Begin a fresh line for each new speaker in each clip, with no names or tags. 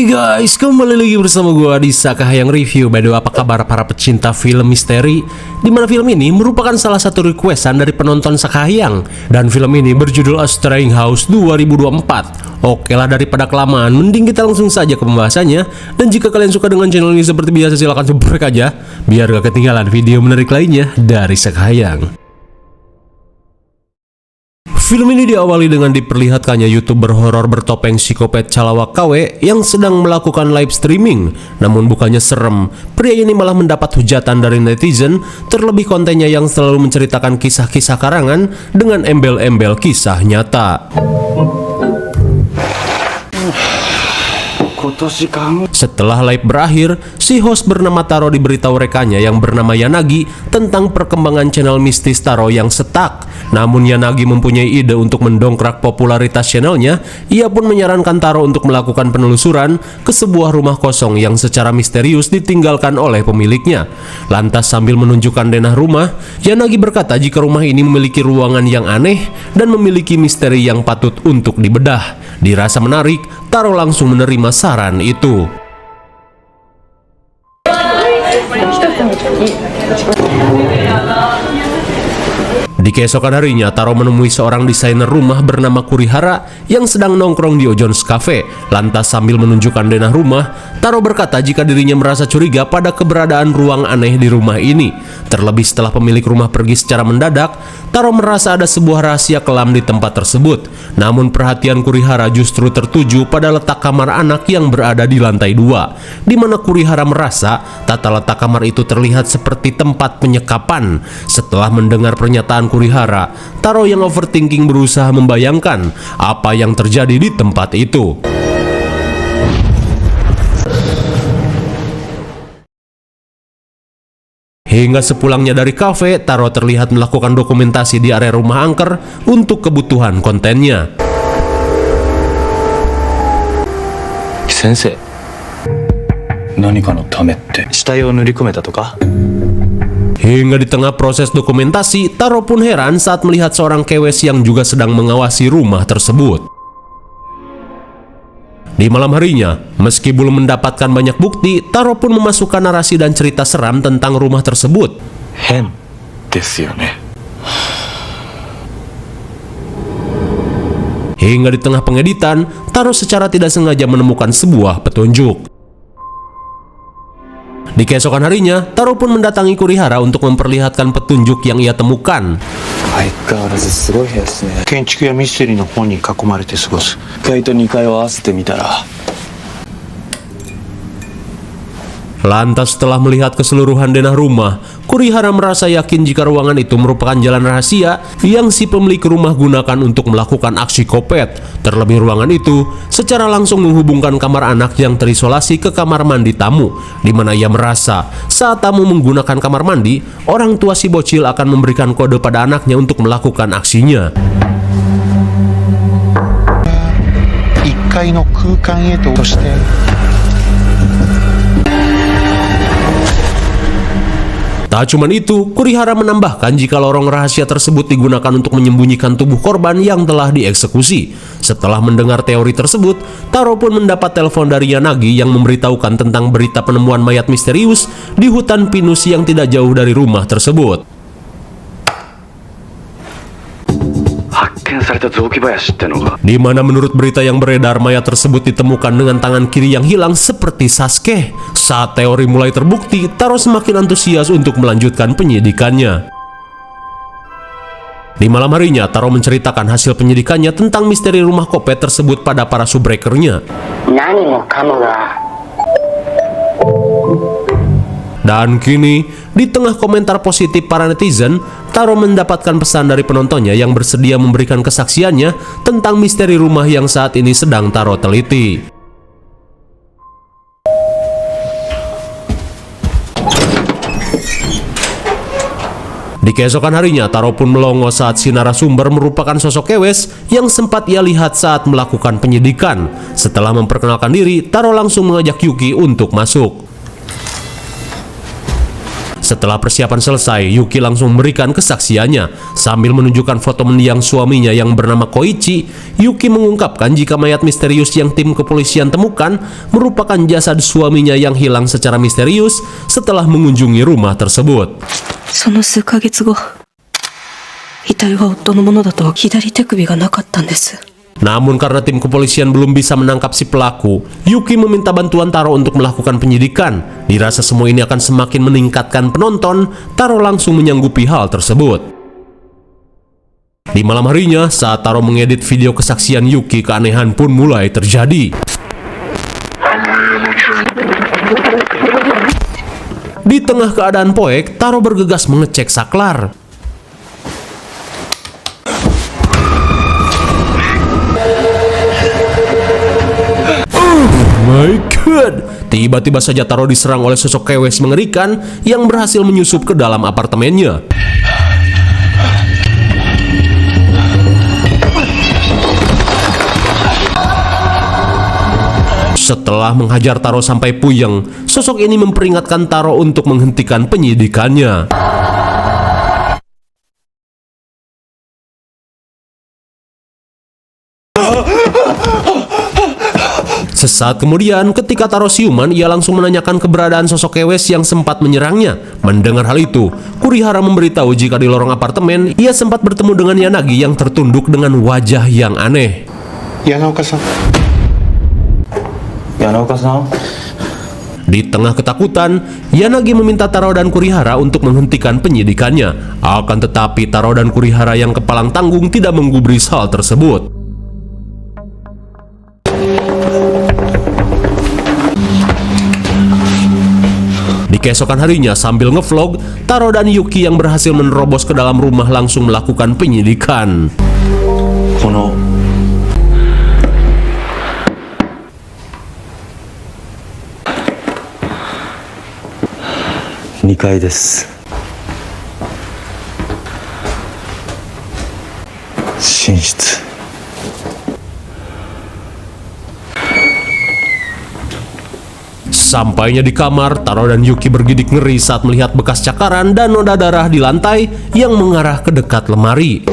Hai guys, kembali lagi bersama gua di Sakahayang Review. By the way, apa kabar para pecinta film misteri? Dimana film ini merupakan salah satu requestan dari penonton Sakahayang. Dan film ini berjudul A Straying House 2024. Oke lah, daripada kelamaan, mending kita langsung saja ke pembahasannya. Dan jika kalian suka dengan channel ini seperti biasa, silahkan subscribe aja biar gak ketinggalan video menarik lainnya dari Sakahayang. Film ini diawali dengan diperlihatkannya YouTuber horor bertopeng psikopat Calawak KW yang sedang melakukan live streaming. Namun bukannya serem, pria ini malah mendapat hujatan dari netizen, terlebih kontennya yang selalu menceritakan kisah-kisah karangan dengan embel-embel kisah nyata. Setelah live berakhir, si host bernama Taro diberitahu rekannya yang bernama Yanagi tentang perkembangan channel mistis Taro yang setak. Namun Yanagi mempunyai ide untuk mendongkrak popularitas channelnya. Ia pun menyarankan Taro untuk melakukan penelusuran ke sebuah rumah kosong yang secara misterius ditinggalkan oleh pemiliknya. Lantas sambil menunjukkan denah rumah, Yanagi berkata jika rumah ini memiliki ruangan yang aneh dan memiliki misteri yang patut untuk dibedah. Dirasa menarik, Taro langsung menerima saran itu. Di keesokan harinya, Taro menemui seorang desainer rumah bernama Kurihara yang sedang nongkrong di Ojon's Cafe. Lantas sambil menunjukkan denah rumah, Taro berkata jika dirinya merasa curiga pada keberadaan ruang aneh di rumah ini. Terlebih setelah pemilik rumah pergi secara mendadak, Taro merasa ada sebuah rahasia kelam di tempat tersebut. Namun perhatian Kurihara justru tertuju pada letak kamar anak yang berada di lantai 2, di mana Kurihara merasa tata letak kamar itu terlihat seperti tempat penyekapan. Setelah mendengar pernyataan Kurihara, Taro yang overthinking berusaha membayangkan apa yang terjadi di tempat itu. Hingga sepulangnya dari kafe, Taro terlihat melakukan dokumentasi di area rumah angker untuk kebutuhan kontennya.
Sensei, nanika no tame tte shitai o nurikometa to ka?
Hingga di tengah proses dokumentasi, Taro pun heran saat melihat seorang kewes yang juga sedang mengawasi rumah tersebut. Di malam harinya, meski belum mendapatkan banyak bukti, Taro pun memasukkan narasi dan cerita seram tentang rumah tersebut.
Hen desu yo ne.
Hingga di tengah pengeditan, Taro secara tidak sengaja menemukan sebuah petunjuk. Di keesokan harinya, Taro pun mendatangi Kurihara untuk memperlihatkan petunjuk yang ia temukan. Lantas setelah melihat keseluruhan denah rumah, Kurihara merasa yakin jika ruangan itu merupakan jalan rahasia yang si pemilik rumah gunakan untuk melakukan aksi kopet. Terlebih ruangan itu secara langsung menghubungkan kamar anak yang terisolasi ke kamar mandi tamu, di mana ia merasa saat tamu menggunakan kamar mandi, orang tua si bocil akan memberikan kode pada anaknya untuk melakukan aksinya. Tak cuma itu, Kurihara menambahkan jika lorong rahasia tersebut digunakan untuk menyembunyikan tubuh korban yang telah dieksekusi. Setelah mendengar teori tersebut, Taro pun mendapat telepon dari Yanagi yang memberitahukan tentang berita penemuan mayat misterius di hutan pinus yang tidak jauh dari rumah tersebut. Di mana menurut berita yang beredar, mayat tersebut ditemukan dengan tangan kiri yang hilang seperti Sasuke. Saat teori mulai terbukti, Taro semakin antusias untuk melanjutkan penyidikannya. Di malam harinya, Taro menceritakan hasil penyidikannya tentang misteri rumah kopet tersebut pada para subbreakernya. Dan kini, di tengah komentar positif para netizen, Taro mendapatkan pesan dari penontonnya yang bersedia memberikan kesaksiannya tentang misteri rumah yang saat ini sedang Taro teliti. Di keesokan harinya, Taro pun melongo saat si narasumber merupakan sosok kewes yang sempat ia lihat saat melakukan penyidikan. Setelah memperkenalkan diri, Taro langsung mengajak Yuki untuk masuk. Setelah persiapan selesai, Yuki langsung memberikan kesaksiannya. Sambil menunjukkan foto mendiang suaminya yang bernama Koichi, Yuki mengungkapkan jika mayat misterius yang tim kepolisian temukan merupakan jasad suaminya yang hilang secara misterius setelah mengunjungi rumah tersebut.
その数ヶ月後、遺体は夫のものだと左手首がなかったんです。
Namun karena tim kepolisian belum bisa menangkap si pelaku, Yuki meminta bantuan Taro untuk melakukan penyidikan. Dirasa semua ini akan semakin meningkatkan penonton, Taro langsung menyanggupi hal tersebut. Di malam harinya, saat Taro mengedit video kesaksian Yuki, keanehan pun mulai terjadi. Di tengah keadaan poek, Taro bergegas mengecek saklar. Oh my god! Tiba-tiba saja Taro diserang oleh sosok kewes mengerikan yang berhasil menyusup ke dalam apartemennya. Setelah menghajar Taro sampai puyeng, sosok ini memperingatkan Taro untuk menghentikan penyidikannya. Sesaat kemudian, ketika Taro siuman, ia langsung menanyakan keberadaan sosok kewes yang sempat menyerangnya. Mendengar hal itu, Kurihara memberitahu jika di lorong apartemen, ia sempat bertemu dengan Yanagi yang tertunduk dengan wajah yang aneh. Di tengah ketakutan, Yanagi meminta Taro dan Kurihara untuk menghentikan penyidikannya. Akan tetapi Taro dan Kurihara yang kepalang tanggung tidak menggubris hal tersebut. Di keesokan harinya, sambil ngevlog, Taro dan Yuki yang berhasil menerobos ke dalam rumah langsung melakukan penyidikan.
2階です。寝室。
Sampainya di kamar, Taro dan Yuki bergidik ngeri saat melihat bekas cakaran dan noda darah di lantai yang mengarah ke dekat lemari.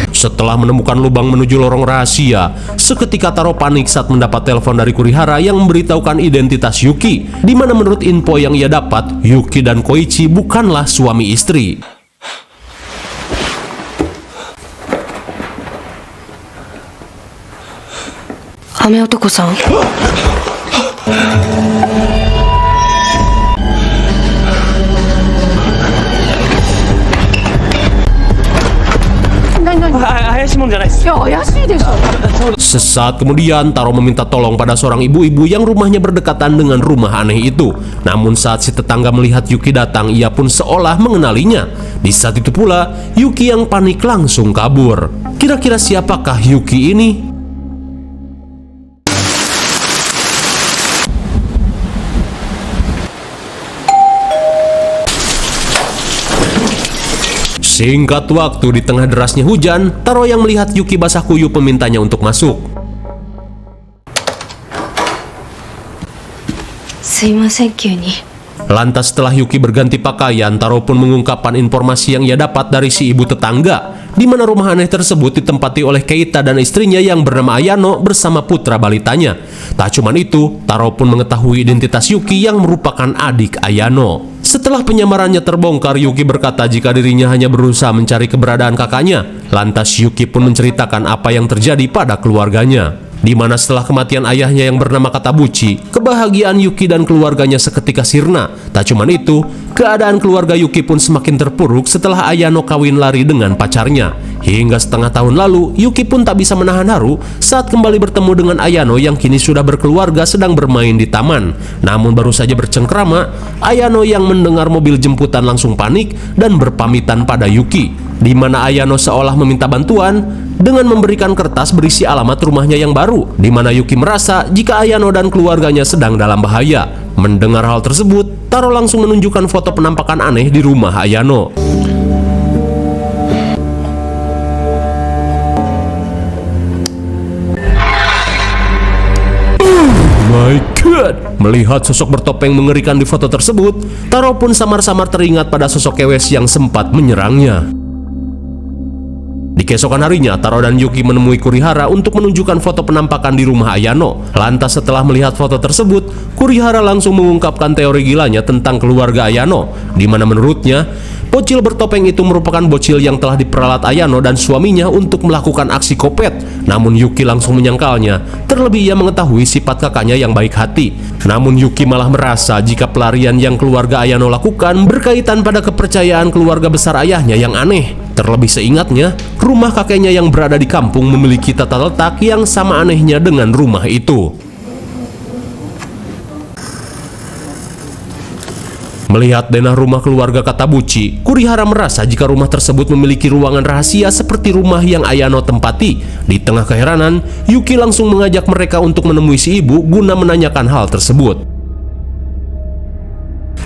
Setelah menemukan lubang menuju lorong rahasia, seketika Taro panik saat mendapat telepon dari Kurihara yang memberitahukan identitas Yuki, di mana menurut info yang ia dapat, Yuki dan Koichi bukanlah suami istri.
Ame otoko-san.
Sesaat kemudian, Taro meminta tolong pada seorang ibu-ibu yang rumahnya berdekatan dengan rumah aneh itu. Namun saat si tetangga melihat Yuki datang, ia pun seolah mengenalinya. Di saat itu pula, Yuki yang panik langsung kabur. Kira-kira siapakah Yuki ini? Singkat waktu, di tengah derasnya hujan, Taro yang melihat Yuki basah kuyup memintanya untuk masuk.
Sumimasen, kyū ni.
Lantas setelah Yuki berganti pakaian, Taro pun mengungkapkan informasi yang ia dapat dari si ibu tetangga, di mana rumah aneh tersebut ditempati oleh Keita dan istrinya yang bernama Ayano bersama putra balitanya. Tak cuma itu, Taro pun mengetahui identitas Yuki yang merupakan adik Ayano. Setelah penyamarannya terbongkar, Yuki berkata jika dirinya hanya berusaha mencari keberadaan kakaknya. Lantas Yuki pun menceritakan apa yang terjadi pada keluarganya, di mana setelah kematian ayahnya yang bernama Katabuchi, kebahagiaan Yuki dan keluarganya seketika sirna. Tak cuma itu, keadaan keluarga Yuki pun semakin terpuruk setelah Ayano kawin lari dengan pacarnya. Hingga setengah tahun lalu, Yuki pun tak bisa menahan haru saat kembali bertemu dengan Ayano yang kini sudah berkeluarga sedang bermain di taman. Namun baru saja bercengkrama, Ayano yang mendengar mobil jemputan langsung panik dan berpamitan pada Yuki, di mana Ayano seolah meminta bantuan dengan memberikan kertas berisi alamat rumahnya yang baru, di mana Yuki merasa jika Ayano dan keluarganya sedang dalam bahaya. Mendengar hal tersebut, Taro langsung menunjukkan foto penampakan aneh di rumah Ayano. Melihat sosok bertopeng mengerikan di foto tersebut, Taro pun samar-samar teringat pada sosok Kewes yang sempat menyerangnya. Di keesokan harinya, Taro dan Yuki menemui Kurihara untuk menunjukkan foto penampakan di rumah Ayano. Lantas setelah melihat foto tersebut, Kurihara langsung mengungkapkan teori gilanya tentang keluarga Ayano, di mana menurutnya, bocil bertopeng itu merupakan bocil yang telah diperalat Ayano dan suaminya untuk melakukan aksi kopet. Namun Yuki langsung menyangkalnya, terlebih ia mengetahui sifat kakaknya yang baik hati. Namun Yuki malah merasa jika pelarian yang keluarga Ayano lakukan berkaitan pada kepercayaan keluarga besar ayahnya yang aneh. Terlebih seingatnya, rumah kakeknya yang berada di kampung memiliki tata letak yang sama anehnya dengan rumah itu. Melihat denah rumah keluarga Katabuchi, Kurihara merasa jika rumah tersebut memiliki ruangan rahasia seperti rumah yang Ayano tempati. Di tengah keheranan, Yuki langsung mengajak mereka untuk menemui si ibu guna menanyakan hal tersebut.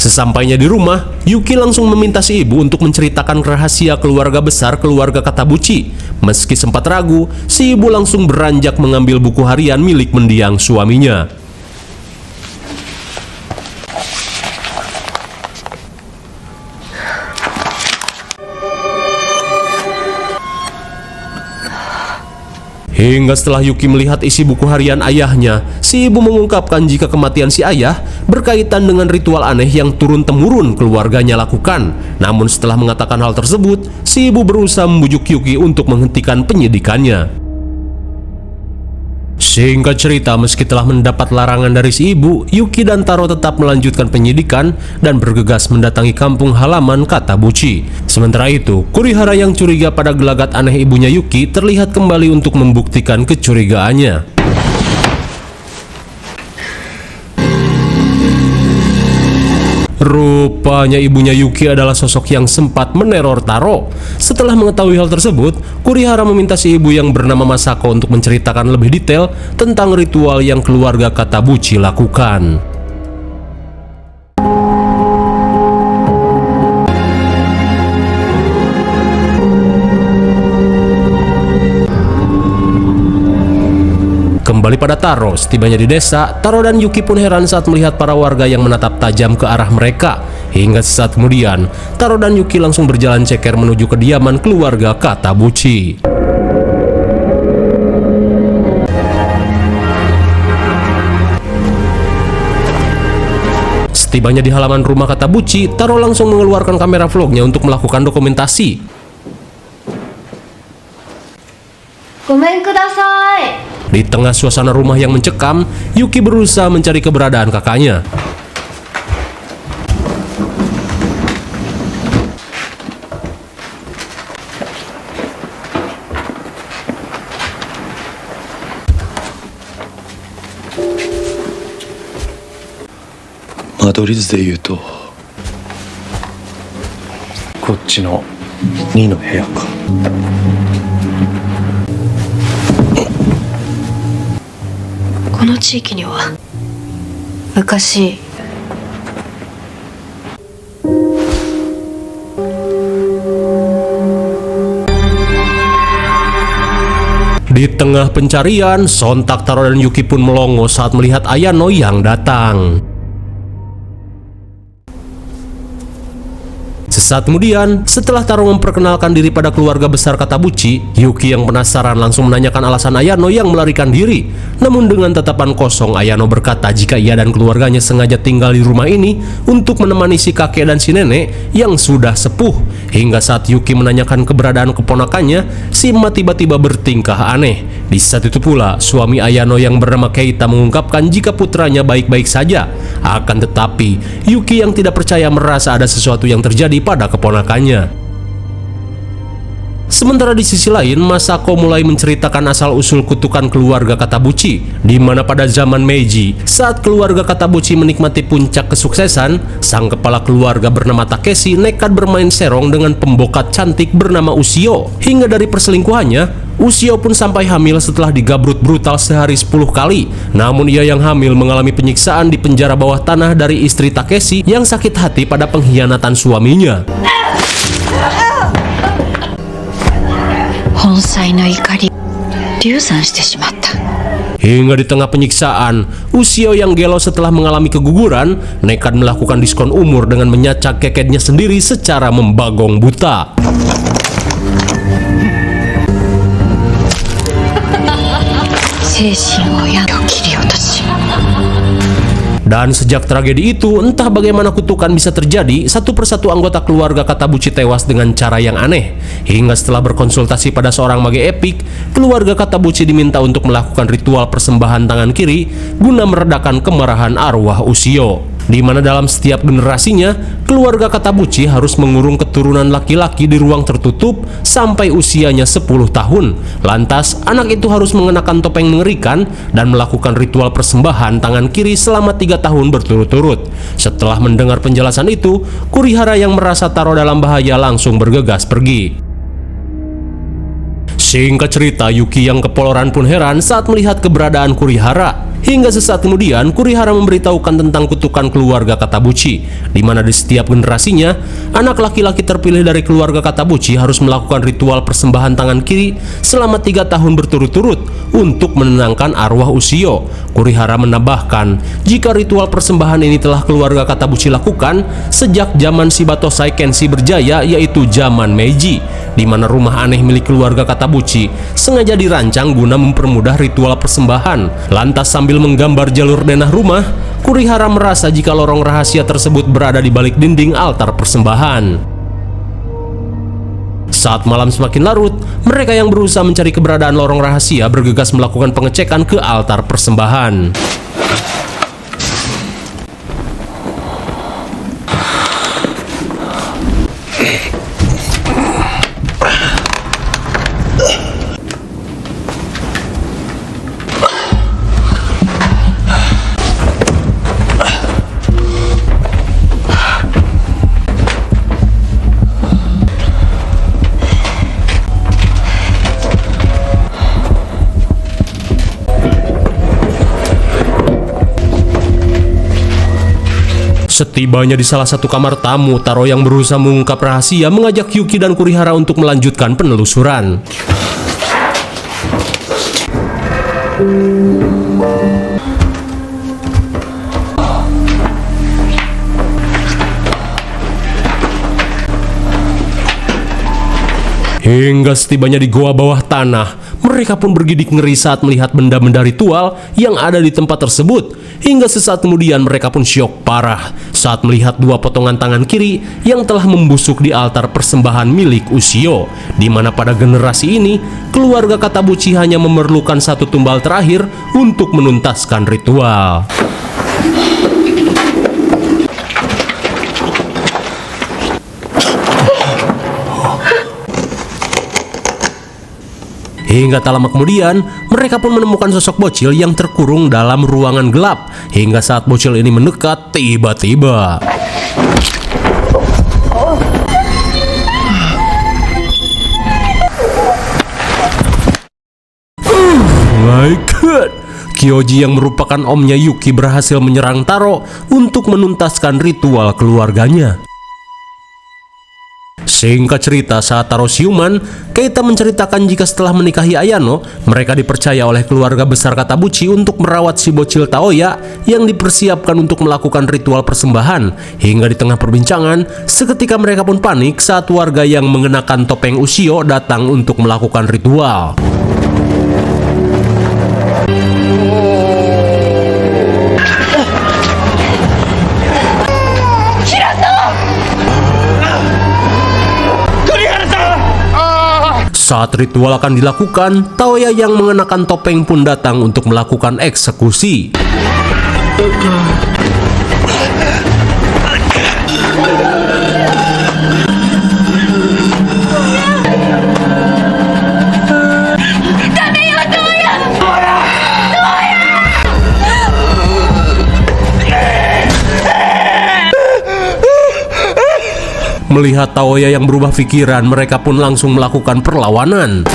Sesampainya di rumah, Yuki langsung meminta si ibu untuk menceritakan rahasia keluarga besar keluarga Katabuchi. Meski sempat ragu, si ibu langsung beranjak mengambil buku harian milik mendiang suaminya. Hingga setelah Yuki melihat isi buku harian ayahnya, si ibu mengungkapkan jika kematian si ayah berkaitan dengan ritual aneh yang turun-temurun keluarganya lakukan. Namun setelah mengatakan hal tersebut, si ibu berusaha membujuk Yuki untuk menghentikan penyidikannya. Singkat cerita, meski telah mendapat larangan dari si ibu, Yuki dan Taro tetap melanjutkan penyidikan dan bergegas mendatangi kampung halaman Katabuchi. Sementara itu, Kurihara yang curiga pada gelagat aneh ibunya Yuki terlihat kembali untuk membuktikan kecurigaannya. Rupanya ibunya Yuki adalah sosok yang sempat meneror Taro. Setelah mengetahui hal tersebut, Kurihara meminta si ibu yang bernama Masako untuk menceritakan lebih detail tentang ritual yang keluarga Katabuchi lakukan. Kembali pada Taro, setibanya di desa, Taro dan Yuki pun heran saat melihat para warga yang menatap tajam ke arah mereka. Hingga sesaat kemudian, Taro dan Yuki langsung berjalan ceker menuju kediaman keluarga Katabuchi. Setibanya di halaman rumah Katabuchi, Taro langsung mengeluarkan kamera vlognya untuk melakukan dokumentasi.
Gomen kudasai.
Di tengah suasana rumah yang mencekam, Yuki berusaha mencari keberadaan kakaknya.
Madorizで言うとこっちの2の部屋か。
この地域には昔
Di tengah pencarian, sontak Taro dan Yuki pun melongo saat melihat Ayano yang datang. Sesaat kemudian, setelah Taro memperkenalkan diri pada keluarga besar Katabuchi, Yuki yang penasaran langsung menanyakan alasan Ayano yang melarikan diri. Namun dengan tatapan kosong, Ayano berkata jika ia dan keluarganya sengaja tinggal di rumah ini untuk menemani si kakek dan si nenek yang sudah sepuh. Hingga saat Yuki menanyakan keberadaan keponakannya, si emak tiba-tiba bertingkah aneh. Di saat itu pula, suami Ayano yang bernama Keita mengungkapkan jika putranya baik-baik saja. Akan tetapi, Yuki yang tidak percaya merasa ada sesuatu yang terjadi pada keponakannya. Sementara di sisi lain, Masako mulai menceritakan asal-usul kutukan keluarga Katabuchi, di mana pada zaman Meiji, saat keluarga Katabuchi menikmati puncak kesuksesan, sang kepala keluarga bernama Takeshi nekat bermain serong dengan pembokat cantik bernama Ushio. Hingga dari perselingkuhannya, Ushio pun sampai hamil setelah digabrut brutal sehari 10 kali. Namun ia yang hamil mengalami penyiksaan di penjara bawah tanah dari istri Takeshi yang sakit hati pada pengkhianatan suaminya. Hingga di tengah penyiksaan, Ushio yang gelo setelah mengalami keguguran nekat melakukan diskon umur dengan menyacak keketnya sendiri secara membagong buta. Dan sejak tragedi itu, entah bagaimana kutukan bisa terjadi, satu persatu anggota keluarga Katabuchi tewas dengan cara yang aneh. Hingga setelah berkonsultasi pada seorang mage epik, keluarga Katabuchi diminta untuk melakukan ritual persembahan tangan kiri guna meredakan kemarahan arwah Ushio. Di mana dalam setiap generasinya, keluarga Katabuchi harus mengurung keturunan laki-laki di ruang tertutup sampai usianya 10 tahun. Lantas, anak itu harus mengenakan topeng mengerikan dan melakukan ritual persembahan tangan kiri selama 3 tahun berturut-turut. Setelah mendengar penjelasan itu, Kurihara yang merasa Taro dalam bahaya langsung bergegas pergi. Singkat cerita, Yuki yang kepoloran pun heran saat melihat keberadaan Kurihara. Hingga sesaat kemudian, Kurihara memberitahukan tentang kutukan keluarga Katabuchi, di mana di setiap generasinya, anak laki-laki terpilih dari keluarga Katabuchi harus melakukan ritual persembahan tangan kiri selama 3 tahun berturut-turut untuk menenangkan arwah Ushio. Kurihara menambahkan, jika ritual persembahan ini telah keluarga Katabuchi lakukan sejak zaman Shibatosai Kenshi berjaya, yaitu zaman Meiji, di mana rumah aneh milik keluarga Katabuchi sengaja dirancang guna mempermudah ritual persembahan. Lantas sambil menggambar jalur denah rumah, Kurihara merasa jika lorong rahasia tersebut berada di balik dinding altar persembahan. Saat malam semakin larut, mereka yang berusaha mencari keberadaan lorong rahasia bergegas melakukan pengecekan ke altar persembahan. Setibanya di salah satu kamar tamu, Taro yang berusaha mengungkap rahasia mengajak Yuki dan Kurihara untuk melanjutkan penelusuran. Hingga setibanya di goa bawah tanah, mereka pun bergidik ngeri saat melihat benda-benda ritual yang ada di tempat tersebut. Hingga sesaat kemudian mereka pun syok parah saat melihat 2 potongan tangan kiri yang telah membusuk di altar persembahan milik Ushio, di mana pada generasi ini keluarga Katabuchi hanya memerlukan 1 tumbal terakhir untuk menuntaskan ritual. Hingga tak lama kemudian, mereka pun menemukan sosok bocil yang terkurung dalam ruangan gelap. Hingga saat bocil ini mendekat, tiba-tiba my god, Kyoji yang merupakan omnya Yuki berhasil menyerang Taro untuk menuntaskan ritual keluarganya. Singkat cerita, saat Taro siuman, Keita menceritakan jika setelah menikahi Ayano, mereka dipercaya oleh keluarga besar Katabuchi untuk merawat si bocil Taoya yang dipersiapkan untuk melakukan ritual persembahan. Hingga di tengah perbincangan, seketika mereka pun panik saat warga yang mengenakan topeng Ushio datang untuk melakukan ritual. Saat ritual akan dilakukan, Taoya yang mengenakan topeng pun datang untuk melakukan eksekusi. Melihat Taoya yang berubah pikiran, mereka pun langsung melakukan perlawanan.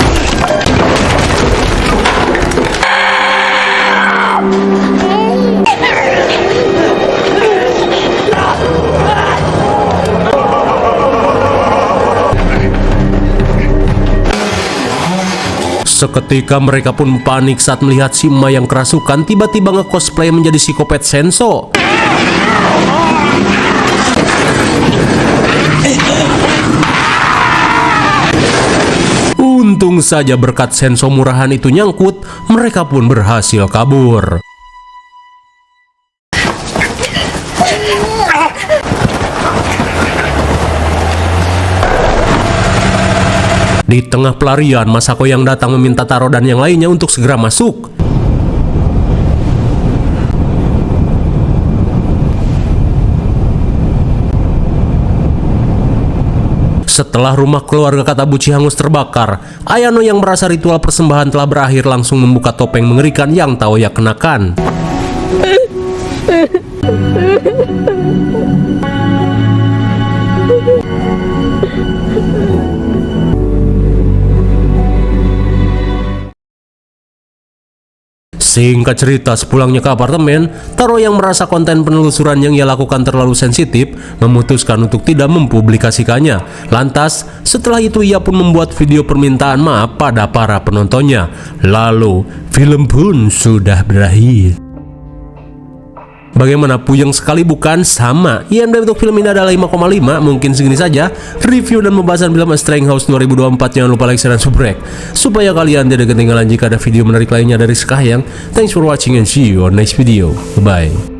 Seketika mereka pun panik saat melihat si emak yang kerasukan tiba-tiba nge-cosplay menjadi psikopat Senso. Untung saja berkat Senso murahan itu nyangkut, mereka pun berhasil kabur. Di tengah pelarian, Masako yang datang meminta Taro dan yang lainnya untuk segera masuk. Setelah rumah keluarga Katabuchi hangus terbakar, Ayano yang merasa ritual persembahan telah berakhir langsung membuka topeng mengerikan yang Taoya kenakan. Singkat cerita, sepulangnya ke apartemen, Taro yang merasa konten penelusuran yang ia lakukan terlalu sensitif, memutuskan untuk tidak mempublikasikannya. Lantas, setelah itu ia pun membuat video permintaan maaf pada para penontonnya. Lalu, film pun sudah berakhir. Bagaimana, puyeng sekali bukan? Sama. IMDb untuk film ini adalah 5,5. Mungkin segini saja review dan pembahasan film A Strange House 2024. Jangan lupa like, share, dan subscribe supaya kalian tidak ketinggalan jika ada video menarik lainnya dari Skyang. Thanks for watching and see you on next video. Bye.